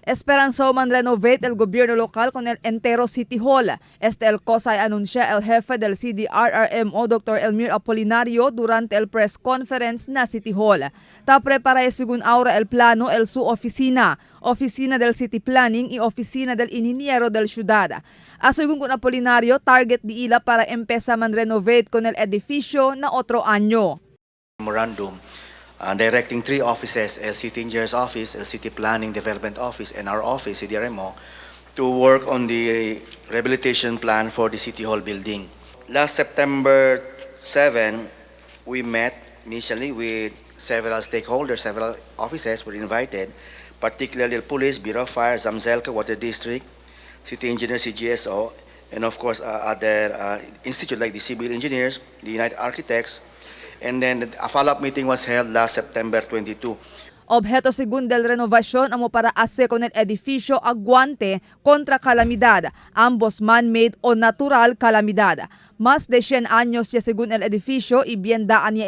Esperanzó man renovate el gobierno local con el entero City Hall. El cosa anuncia el jefe del CDRRMO, Dr. Elmir Apolinario, durante el press conference na City Hall. Prepara según ahora el plano su oficina, oficina del City Planning y oficina del Ingeniero del Ciudad. Según con Apolinario, target di ila para empezar man renovate con el edificio na otro año. Memorandum directing three offices, el City Engineer's Office, el City Planning Development Office, and our office, CDRMO, to work on the rehabilitation plan for the City Hall building. Last September 7, we met initially with several stakeholders, several offices were invited, particularly the Police, Bureau of Fire, Zamzelka, Water District, City Engineer, CGSO, and of course other institutes like the Civil Engineers, the United Architects, and then a follow-up meeting was held last September 22. Objeto según del renovasyon amo para hacer con el edificio aguante contra calamidad, ambos man-made o natural calamidad. Más de 100 años ya según el edificio y bien daan ya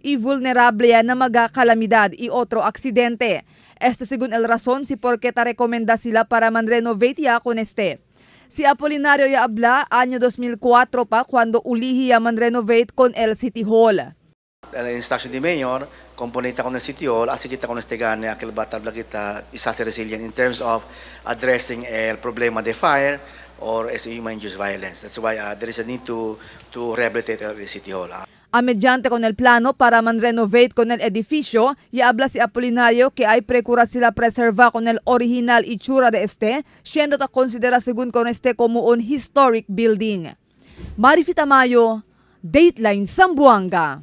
y vulnerable ya na maga calamidad y otro aksidente. Según el razón si por qué ta recomenda sila para man-renovate ya con Si Apolinario ya habla año 2004 pa cuando ulihi ya man-renovate con el City Hall. La instruction di Mayor, componente con el City Hall, así kita con gane aquel batabla kita isa si resilient in terms of addressing el problema de fire or human-induced violence. That's why there is a need to rehabilitate the City Hall. Mediante con el plano para man-renovate con el edificio, y habla si Apolinario que hay precura sila preserva con el original itsura de siendo ta considera según con como un historic building. Marifita Mayo, Dateline Zamboanga.